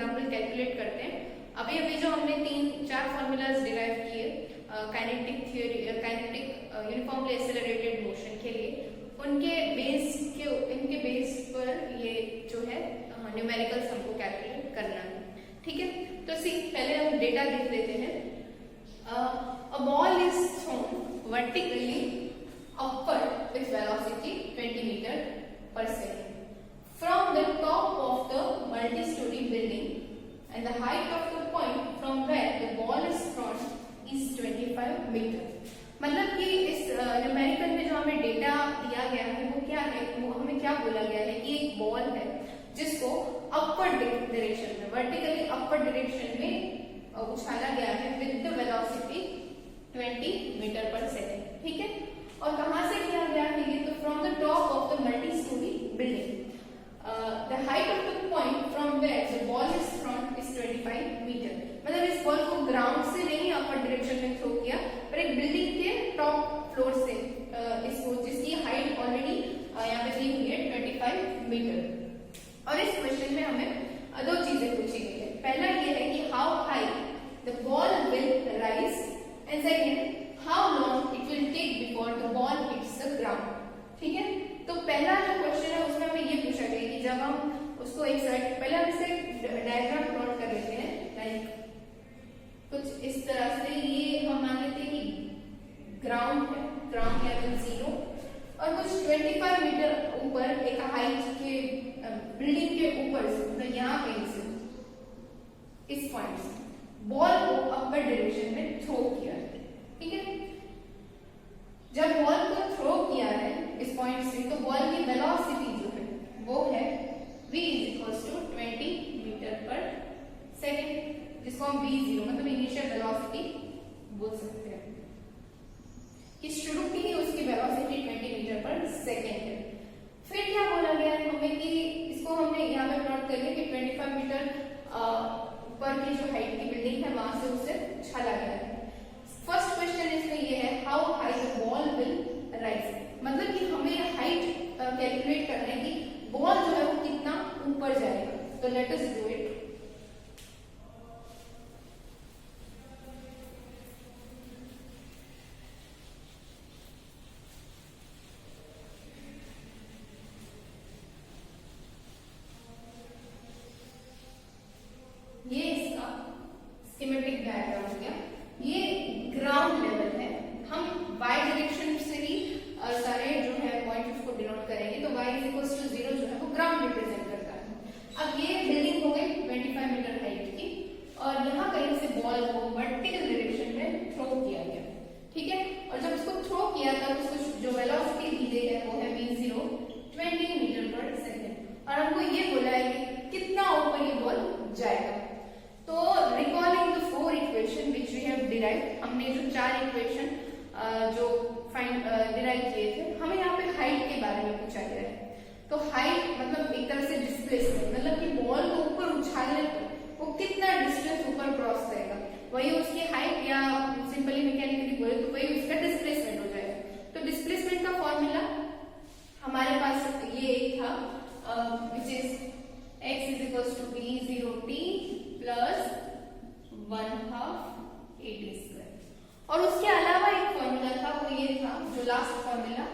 Example calculate करते हैं। अभी अभी जो हमने 3-4 फॉर्मूलाज डिराइव किए kinetic theory, kinetic uniformly accelerated motion के लिए, इनके बेस पर ये जो है न्यूमेरिकल्स हमको कैलकुलेट करना है। ठीक है, तो पहले हम डेटा देख लेते हैं। A ball is thrown vertically upward with velocity 20 meter per second from the top of the multi-story building, and the height of the point from where the ball is thrown is 25 meter। मतलब कि इस numerical में जो हमें data दिया गया है वो क्या है, वो हमें क्या बोला गया है कि एक बॉल है जिसको अपवर्ड डायरेक्शन में, वर्टिकली अपवर्ड डायरेक्शन में उछाला गया है विद द वेलोसिटी 20 मीटर पर सेकेंड। ठीक है, और कहां से किया गया है ये, तो from the top of the multi storey building, the height of the point from where the ball is thrown is 25 metre. मतलब इस बॉल को ग्राउंड से नहीं अपर डायरेक्शन में थ्रो किया, पर एक बिल्डिंग के टॉप फ्लोर से इसको, जिसकी हाइट ऑलरेडी यहाँ पे दी हुई है 25 मीटर। और इस क्वेश्चन में हमें दो चीजें पूछी गई है। पहला ये है कि how high the ball will rise, and second how long it will take before the ball hits the ground। ठीक है, तो पहला जो क्वेश्चन है उसमें हमें ये पूछा गया कि जब हम उसको एक साइड, पहले हम इसे डायग्राम प्लॉट कर लेते हैं, लाइक कुछ इस तरह से। ये हम मान लेते हैं कि ग्राउंड है, ग्राउंड लेवल 0, और कुछ 25 मीटर ऊपर एक हाइट के बिल्डिंग के ऊपर से, मतलब यहाँ कहीं से इस पॉइंट से बॉल को अपर डायरेक्शन में थ्रो किया है। ठीक है, जब बॉल को थ्रो किया है इस पॉइंट से, तो बॉल की वेलोसिटी जो है वो है v = 20 मीटर पर सेकेंड, जिसको हम v0 मतलब इनिशियल वेलोसिटी बोल सकते हैं, कि शुरू की ही उसकी वेलोसिटी 20 मीटर पर सेकेंड है। फिर क्या बोला गया है हमें कि इसको हमने यहाँ पे प्लॉट कर लिया कि 25 मीटर ऊपर की जो हाइट की बिल्डिंग है वहां से उसे उछाला गया है। फर्स्ट क्वेश्चन इसमें ये है how high the ball will rise, मतलब कि हमें हाइट कैलकुलेट करना है कि बॉल जो है वो कितना ऊपर जाएगा। तो लेट अस डू इट। ये इसका स्कीमेटिक डायग्राम हो गया। ये ग्राउंड लेवल है, हम y डायरेक्शन से ही सारे जो है पॉइंट्स को डिनोट करेंगे, तो y = 0 जो है वो ग्राउंड रिप्रेजेंट करता है। अब ये बिल्डिंग हो गई 25 मीटर हाइट की, और यहाँ कहीं से बॉल को वर्टिकल डायरेक्शन में थ्रो किया गया। ठीक है, और जब इसको थ्रो किया तब उसको जो वेलोसिटी दी गई है वो है v0 20 मीटर पर सेकेंड, और हमको ये बोला है कि कितना ऊपर ये बॉल जाएगा। तो recalling the 4 equation which we have derived, हमने जो 4 इक्वेशन जो डिराइव किए थे, हमें यहाँ पे हाइट के बारे में पूछा गया है। तो हाइट मतलब एक तरह से डिस्प्लेसमेंट, मतलब कि बॉल को ऊपर उछालने पर वो कितना डिस्टेंस ऊपर क्रॉस करेगा, वही उसकी हाइट, या सिंपली मैकेनिकली बोले तो वही उसका डिस्प्लेसमेंट हो जाएगा। तो डिस्प्लेसमेंट का फॉर्मूला हमारे पास ये एक था, which is x = v0t + 1/2 at²। और उसके अलावा एक फॉर्मूला था, वो ये था जो last formula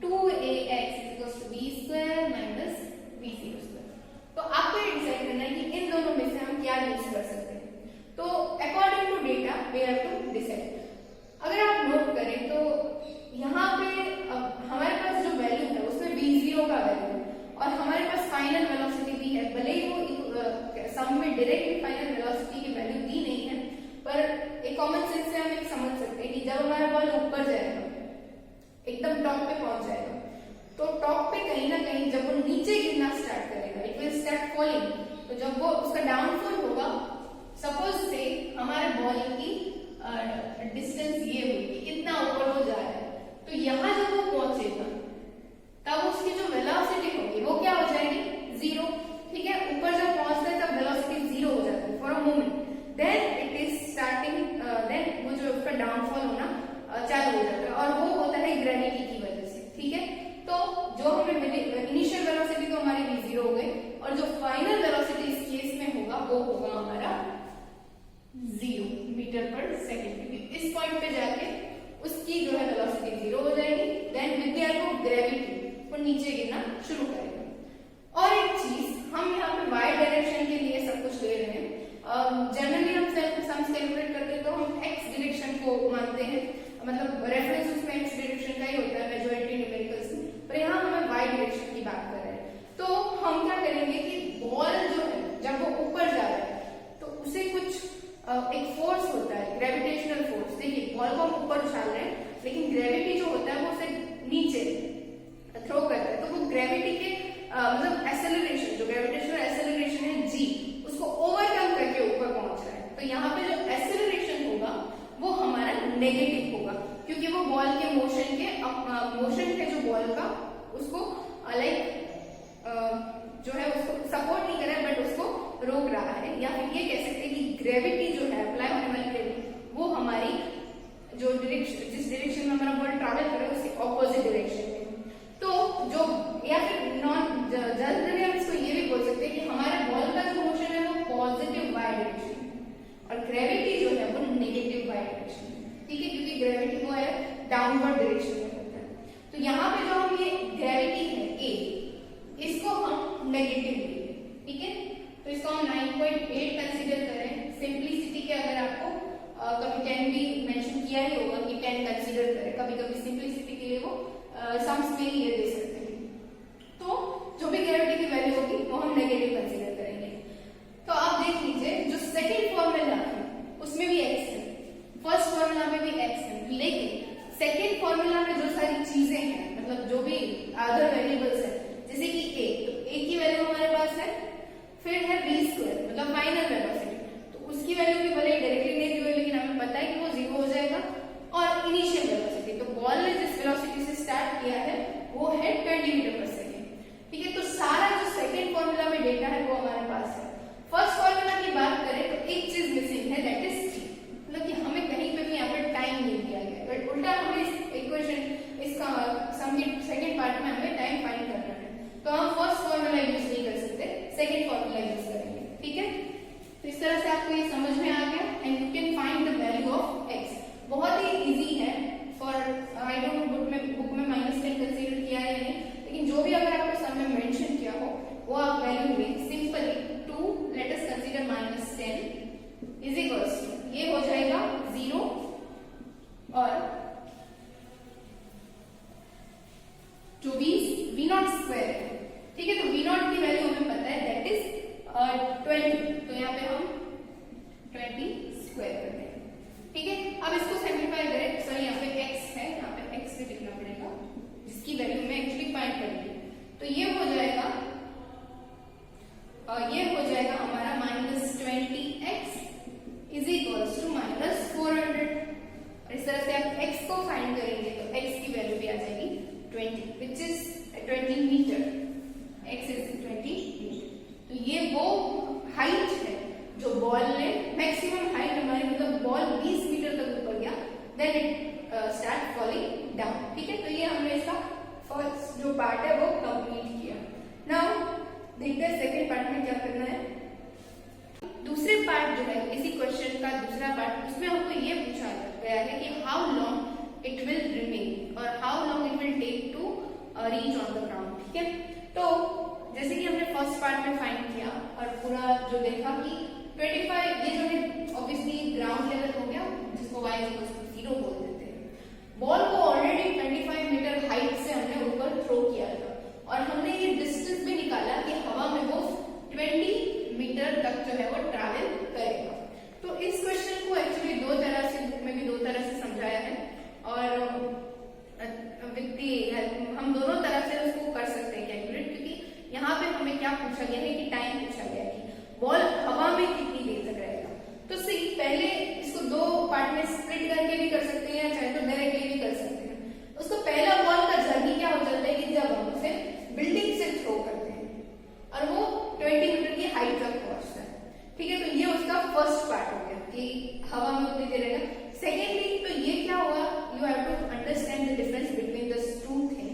2ax = v² - v0²। तो आपको ये डिसाइड करना है कि इन दोनों में से हम क्या यूज कर सकते हैं। तो according to data we have to decide. अगर आप नोट करें तो यहाँ पे हमारे पास जो वैल्यू है उसमें v0 का वैल्यू है, और हमारे पास फाइनल वेलोसिटी भी है। भले ही वो सम में डायरेक्टली फाइनल वेलोसिटी की वैल्यू दी नहीं है, पर एक कॉमन सेंस से हम एक समझ सकते हैं कि जब हमारा बॉल ऊपर जाएगा, एकदम टॉप पे पहुंच जाएगा, तो टॉप पे कहीं ना कहीं जब वो नीचे गिरना स्टार्ट करेगा, इट विल स्टार्ट फॉलिंग। तो जब वो उसका डाउनफॉल होगा, सपोज से हमारे बॉल की डिस्टेंस ये हुई कि इतना ऊपर वो जा रहा है, तो यहाँ जब वो पहुंचेगा तब उसकी जो वेलोसिटी होगी वो क्या हो जाएगी 0। ठीक है, ऊपर जब पहुंचता है तब वेलोसिटी 0 हो जाती है for a moment, then it is starting, then वो जो उसका डाउनफॉल होना चालू हो जाता है, और वो होता है ग्रेविटी की वजह से। ठीक है, तो जो हमें इनिशियल नेगेटिवली, ठीक है। तो इसको हम 9.8 कंसीडर करें। सिंपलिसिटी के अगर आपको कभी 10 भी मेंशन किया ही होगा कि 10 कंसीडर करें, कभी कभी सिंपलिसिटी के लिए वो सम्स में ये दे सकते हैं। तो जो भी ग्रेविटी की वैल्यू होगी वो हम नेगेटिव कंसीडर करेंगे। तो आप देख लीजिए जो सेकेंड फॉर्मूला है उसमें भी x है, फर्स्ट फॉर्मूला में भी x है, लेकिन सेकेंड फॉर्मूला में जो सारी चीजें हैं, मतलब जो भी अदर वेरिएबल्स है, जैसे कि a, तो a की वैल्यू हमारे पास है, फिर है v स्क्वायर मतलब फाइनल वेलोसिटी, तो उसकी वैल्यू भी भले डायरेक्टली नहीं दी हुई लेकिन हमें पता है कि वो 0 हो जाएगा। और इनिशियल वेलोसिटी, तो बॉल ने जिस वेलोसिटी से स्टार्ट किया है वो है 20 मीटर पर सेकेंड, ठीक है। तो सारा जो सेकेंड फॉर्मूला में डेटा है वो हमारे पास है। फर्स्ट फॉर्मूला की बात करें तो एक चीज मिसिंग है, दैट इज t, मतलब कि हमें कहीं पे भी यहाँ पे टाइम नहीं दिया गया, बट उल्टा हमें इस इक्वेशन इसका सम के सेकंड पार्ट में हमें टाइम फाइंड करना है, तो हम फर्स्ट फॉर्मूला यूज नहीं कर सकते, सेकंड फॉर्मूला यूज करेंगे, ठीक है। तो इस तरह से आपको ये समझ में आ गया and you can find the value of x। बहुत ही इजी है, for I don't know book में -10 कंसीडर किया है या नहीं, लेकिन जो भी अगर आपको सम में मेंशन किया हो वो आप वैल्यू में simply 2 let us consider -10 is equals to, ये हो जाएगा 0 और जो v नॉट स्क्वायर है, ठीक है। तो v नॉट की वैल्यू हमें पता है दैट इज 20, तो यहाँ पे हम 20 स्क्वायर करते हैं, ठीक है। अब इसको सिंपलीफाई करें, सॉरी यहाँ पे x है, यहाँ पे x से लिखना पड़ेगा जिसकी वैल्यू में एक्चुअली फाइंड करनी है, तो ये हो जाएगा हमारा -20x इज इक्वल्स टू -400। इस तरह से आप x को फाइंड करेंगे तो x की वैल्यू भी आ जाएगी 20 which is 20 metre, x is 20 metre. तो ये वो हाइट है जो बॉल ने, मैक्सिमम हाइट हमारी, मतलब बॉल 20 मीटर तक ऊपर गया then it start falling down, ठीक है। तो ये हमने इसका फर्स्ट जो पार्ट है वो कंप्लीट किया। नाउ देखते हैं सेकेंड पार्ट में क्या करना है। दूसरे पार्ट जो है इसी क्वेश्चन का दूसरा पार्ट, उसमें हमको ये पूछा गया है कि how long it will remain और how long it will take to reach on the ground, ठीक है। तो जैसे कि हमने फर्स्ट पार्ट में फाइंड किया और पूरा जो देखा कि 25, ये जो है ऑब्वियसली ग्राउंड लेवल हो गया जिसको y = 0 बोल देते हैं। बॉल को ऑलरेडी 25 मीटर हाइट से हमने ऊपर थ्रो किया था और हमने ये डिस्टेंस भी निकाला कि हवा में वो 20 मीटर तक जो है वो ट्रैवल करेगा। तो इस क्वेश्चन को एक्चुअली दो तरह से, बुक में भी दो तरह से समझाया है और विद दी हेल्प हम दोनों तरह से उसको कर सकते हैं कैलकुलेट, क्योंकि यहाँ पे हमें क्या पूछा गया है कि टाइम पूछा गया है कि बॉल हवा में कितनी देर तक रहेगा। तो सी पहले इसको दो पार्ट में स्प्लिट करके भी कर सकते हैं, चाहे तो डायरेक्टली भी कर सकते हैं। उसको पहला बॉल का जर्नी क्या हो जाता है कि जब हम उसे बिल्डिंग से थ्रो करते हैं और वो 20 मीटर की हाइट तक पहुंचता है, ठीक है। तो ये उसका फर्स्ट पार्ट हो गया कि हवा में उतनी देर रहेगा। सेकेंडली तो ये क्या हुआ, you have to understand the difference between the two thing,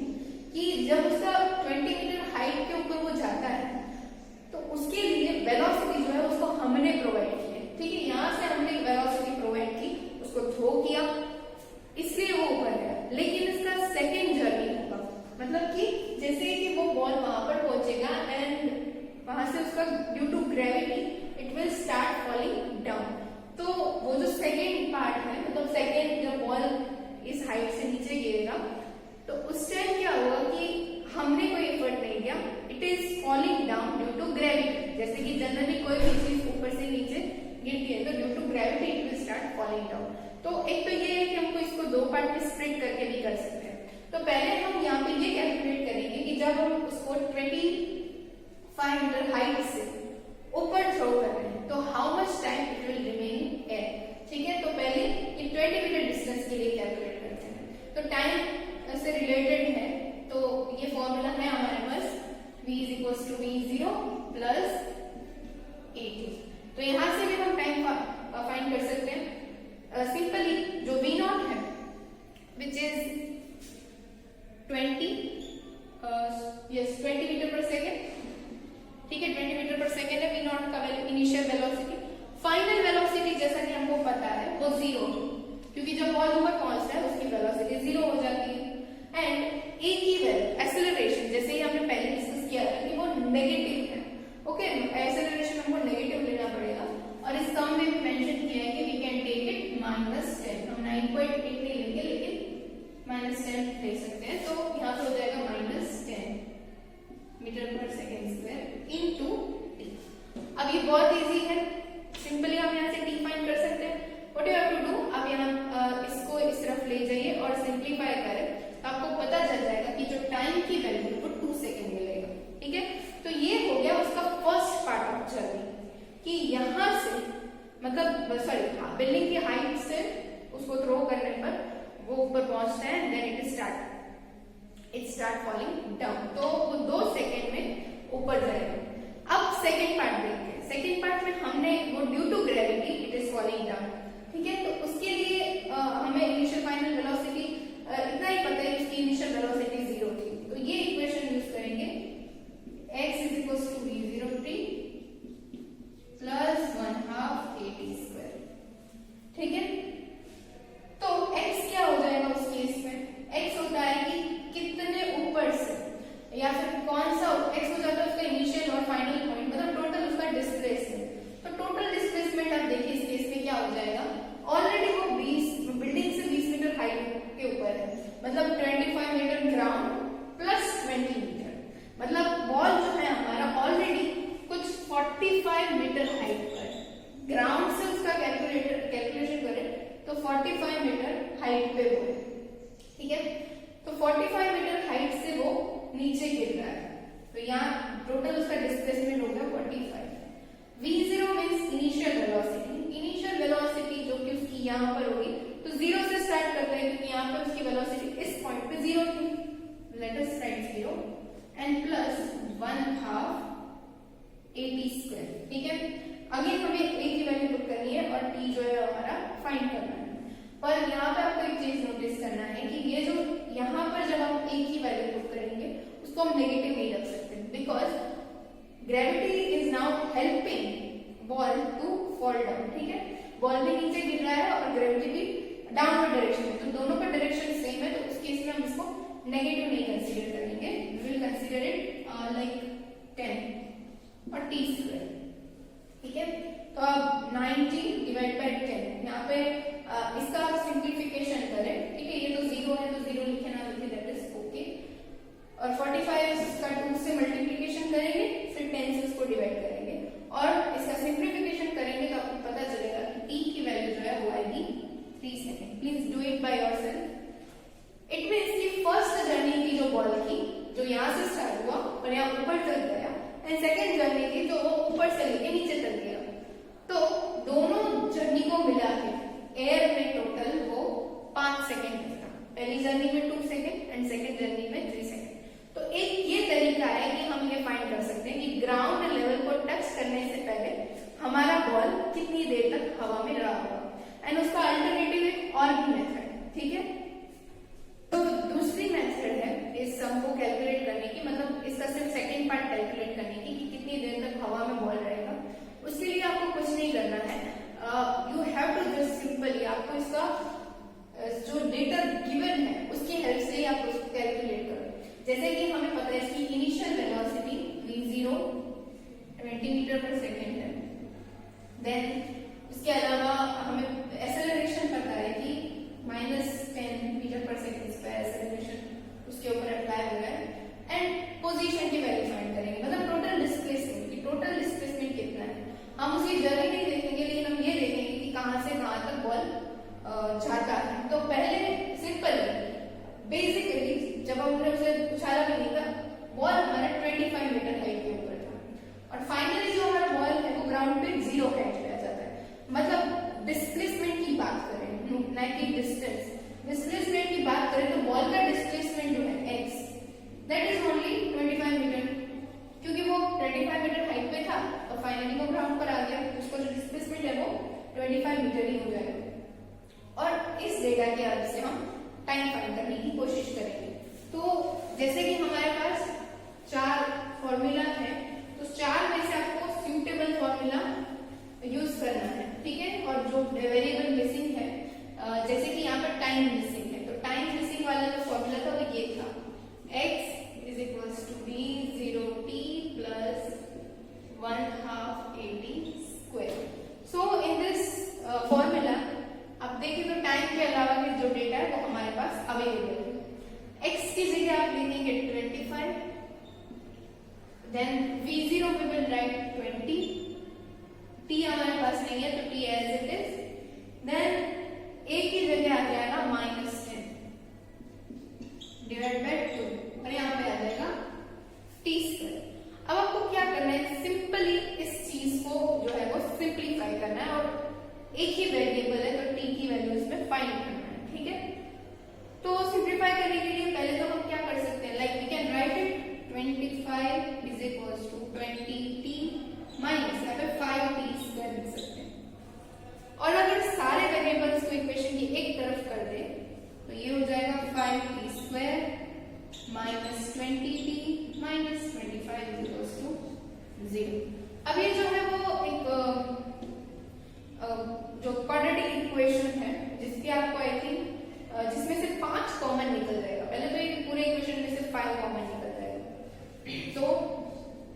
कि जब उसका 20 मीटर हाइट के ऊपर वो जाता है तो उसके लिए वेलोसिटी जो है उसको हमने प्रोवाइड की है, ठीक है। यहाँ से हमने वेलोसिटी प्रोवाइड की, उसको थ्रो किया, इसलिए वो ऊपर गया। लेकिन इसका सेकेंड जर्नी होगा, मतलब कि जैसे कि वो बॉल वहां पर पहुंचेगा एंड वहां से उसका due to gravity it will start falling down. तो वो जो सेकेंड पार्ट है, मतलब सेकेंड जब बॉल इस हाइट से नीचे गिरेगा तो उस टाइम क्या होगा कि हमने कोई एफर्ट नहीं दिया, it is falling down due to gravity. जैसे कि जनरली कोई भी चीज ऊपर से नीचे गिरती है तो due to gravity it will start falling down. तो एक तो ये है कि हमको इसको दो पार्ट में स्प्लिट करके भी कर सकते हैं। तो पहले हम यहाँ पे ये कैलकुलेट करेंगे कि जब हम उसको 25 मीटर हाइट से ऊपर थ्रो कर रहे हैं तो how much time it will remain air, ठीक है। तो पहले ये 20 मीटर डिस्टेंस के लिए कैलकुलेट करते हैं। तो टाइम से रिलेटेड है तो ये फॉर्मूला है हमारे पास v = v0 + 80। तो यहां से भी हम टाइम फाइंड कर सकते हैं सिंपली। जो v0 है विच इज 20 मीटर पर सेकेंड, ठीक है। 20 मीटर पर सेकेंड है v0 का value, initial velocity. Final velocity जैसा कि हमको पता है वो 0, क्योंकि जब बॉल ऊपर पहुंचता है उसकी वेलोसिटी 0 हो जाती है। एंड ए की वैल्यू एक्सेलरेशन, जैसे ही हमने पहले डिस्कस किया था कि वो नेगेटिव ओके, एक्सेलरेशन हमको नेगेटिव लेना पड़ेगा और इस सम में भी मेंशन किया है कि वी कैन टेक इट -10। हम 9.8 नहीं लेंगे लेकिन -10 ले सकते हैं। तो यहाँ पे हो जाएगा -10 मीटर पर सेकेंड स्क्वायर इनटू टी। अब ये बहुत इजी है, सिंपली हम यहाँ से टी फाइंड कर सकते हैं। What you have to do, आप यहाँ इसको इस तरफ ले जाइए और सिंप्लीफाई करें तो आपको पता चल जाएगा कि जो टाइम की वैल्यू वो 2 सेकेंड मिलेगा। ठीक है, तो ये हो गया उसका फर्स्ट पार्ट ऑफ जर्नी कि यहाँ से मतलब सॉरी बिल्डिंग की हाइट से उसको थ्रो करने पर वो ऊपर पहुंचता है, then it start falling down. तो वो 2 सेकेंड में ऊपर जाएगा। अब सेकेंड पार्ट देखते हैं। सेकेंड पार्ट में हमने वो due to gravity it is falling down. ठीक है, तो उसके लिए हमें इनिशियल फाइनल वेलोसिटी इतना ही पता है, उसकी इनिशियल वेलोसिटी 0 थी। तो ये इक्वेशन यूज करेंगे, x is equals to v0t plus 1/2 at²। ठीक है, तो x क्या हो जाएगा उस केस में, x होता है कि कितने ऊपर से या फिर कौन सा x हो जाता है उसका इनिशियल और फाइनल पॉइंट, मतलब टोटल उसका डिस्प्लेसमेंट। तो टोटल डिस्प्लेसमेंट आप देखिए इस केस में क्या हो जाएगा, ऑलरेडी वो 20 बिल्डिंग से 20 मीटर हाइट के ऊपर है, मतलब 25 मीटर ग्राउंड प्लस 20 मीटर, मतलब वॉल जो है हमारा ऑलरेडी कुछ 45 मीटर हाइट पर है। ग्राउंड से उसका कैलकुलेशन करें तो 45 मीटर हाइट पे वो है। ठीक है, तो 45 मीटर हाइट से वो नीचे गिर रहा है, तो यहाँ टोटल उसका डिस्प्लेसमेंट हो गया 45। v0 means initial velocity. Initial velocity जो कि उसकी यहाँ पर होगी तो 0 से स्टार्ट करते हैं क्योंकि यहाँ पर उसकी वेलोसिटी इस पॉइंट पे 0 थी। Let us right 0 and plus 1/2 at²। ठीक है, अगेन हमें a की वैल्यू पुट करनी है और t जो है हमारा फाइंड करना है। पर यहाँ पे आपको एक चीज नोटिस करना है कि ये जो यहाँ पर जब हम a की वैल्यू पुट करेंगे उसको हम नेगेटिव नहीं रख सकते, because gravity is now helping ball to fall down. ठीक है, बॉल भी नीचे गिर रहा है और ग्रेविटी भी डाउनवर्ड डायरेक्शन में, तो दोनों का डायरेक्शन सेम है, तो उस केस में हम इसको नेगेटिव नहीं कंसीडर करेंगे, we will consider it like 10 और t²। ठीक है, तो अब 90 डिवाइड बाय 10, यहाँ पे इसका सिंप्लीफिकेशन करें। ठीक है, ये तो 0 है तो 0 लिखे ना लिखे दैट इज ओके, और 45 का 2 से मल्टीप्लिकेशन करेंगे, फिर 10 से उसको डिवाइड करेंगे और इसका सिंप्लीफिकेशन करेंगे तो आपको पता चलेगा कि t की वैल्यू जो है वो आएगी 3 second. Please do it by yourself. It means कि फर्स्ट जर्नी की जो बॉल की जो यहाँ से स्टार्ट हुआ और यहाँ ऊपर तक गया, एंड सेकेंड जर्नी की जो वो ऊपर से लेके नीचे तक गया, तो दोनों जर्नी को मिला के एयर में टोटल वो 5 सेकेंड लगता। पहली जर्नी में 2 सेकेंड एंड सेकेंड जर्नी में 3 सेकेंड। तो एक ये तरीका है कि हम ये फाइंड कर सकते हैं कि ग्राउंड लेवल को टच करने से पहले हमारा बॉल कितनी देर तक हवा में रहा होगा, एंड उसका अल्टरनेटिव एक और भी मेथड है। ठीक है, तो दूसरी मेथड है इस सम को कैलकुलेट करने की, मतलब इसका सिर्फ सेकेंड पार्ट कैलकुलेट करने की कि कितनी देर तक हवा में बॉल रहेगा। उसके लिए आपको कुछ नहीं करना है, you have to just simply आपको इसका जो डेटा गिवन है उसकी हेल्प से ही आप उसको कैलकुलेट करो। जैसे कि हमें पता है इसकी इनिशियल वेलोसिटी v0 20 मीटर पर सेकेंड है, देन उसके अलावा हमें एक्सेलरेशन पता है कि -10 मीटर पर सेकेंड पर एक्सेलरेशन उसके ऊपर अप्लाई हो रहा है, एंड पोजीशन की वैल्यू फाइंड करेंगे, मतलब टोटल डिस्प्लेसमेंट की टोटल डिस्प्लेसमेंट कितना है। हम उसकी जर्नी नहीं देखेंगे लेकिन हम ये देखेंगे कि कहां से कहां तक बॉल जाता है। तो पहले सिंपल बेसिकली जब हमने उसे उछाला भी नहीं था, बॉल हमारा 25 मीटर हाइट के ऊपर था, और फाइनली जो हमारा बॉल है वो ग्राउंड पे 0 हाइट पे आ जाता है। मतलब डिस्प्लेसमेंट की बात करें ना कि डिस्टेंस, डिस्प्लेसमेंट की बात करें तो बॉल का डिस्प्लेसमेंट जो है x that is only 25 metre, क्योंकि वो 25 मीटर हाइट पे था और फाइनली वो ग्राउंड पर आ गया, उसका जो डिस्प्लेसमेंट है वो 25 मीटर ही हो जाएगा। और इस डेटा के हेल्प से हम टाइम फाइंड करने की कोशिश करेंगे। तो जैसे कि हमारे पास 4 फॉर्मूला है, तो 4 में से आपको सूटेबल फॉर्मूला यूज करना है। ठीक है, और जो वेरिएबल मिसिंग है, जैसे कि यहाँ पर टाइम मिसिंग है, तो टाइम मिसिंग वाला जो फॉर्मूला था वो ये था, x is equals to v0t plus 1 v0 we will write 20, t हमारे पास नहीं है तो t as it is, then a की जगह आ जाएगा -10 डिवाइड बाय 2 और यहाँ पे आ जाएगा t स्क्वायर। अब आपको क्या करना है, सिंपली इस चीज को जो है वो सिंप्लीफाई करना है और एक ही वेरिएबल है तो t की वैल्यू इसमें फाइंड करना है, ठीक है। तो सिंप्लीफाई करने के लिए पहले तो हम क्या कर सकते हैं, like we can write it 25 is equals to 20t minus यहाँ पे 5t स्क्वायर लिख सकते हैं। और अगर सारे वेरिएबल्स को इक्वेशन की एक तरफ कर दे तो ये हो जाएगा 5t square minus 20t minus 25 is equals to 0। अब ये जो है वो एक जो क्वाड्रेटिक इक्वेशन है जिसकी आपको आई थिंक जिसमें से 5 कॉमन निकल जाएगा। पहले तो ये पूरे इक्वेशन में से 5 कॉमन निकल जाएगा, तो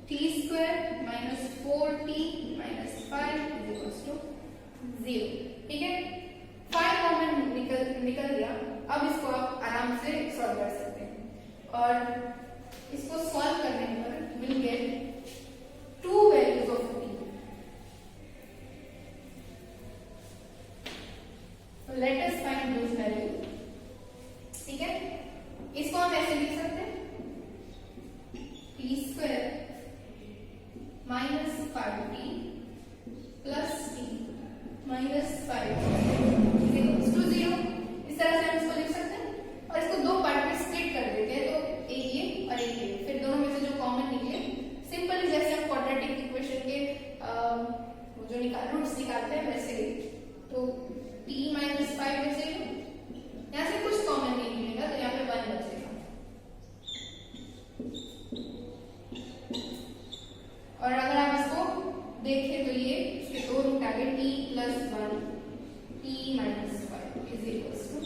t square minus 4t minus 5 is equals to 0, ठीक है। 5 कॉमन निकल गया। अब इसको आप आराम से सॉल्व कर सकते हैं और इसको सॉल्व करने पर will get 2 values of t। Let us find those value, ठीक है। इसको हम ऐसे लिख सकते हैं t square minus 5t plus t minus 5 equals to 0। इस तरह से हम इसको लिख सकते हैं और इसको दो पार्ट में स्प्लिट कर देते हैं, तो एक ये और एक ये, फिर दोनों में से जो कॉमन निकले सिंपली जैसे हम क्वाड्रेटिक इक्वेशन के जो रूट्स निकालते हैं वैसे। तो t माइनस 5 जैसे यहाँ से कुछ कॉमन नहीं मिलेगा तो यहाँ पे 1 बचेगा और अगर आप इसको देखें तो ये इसके 2 रूट आ गए t plus 1 t minus 5 is equals to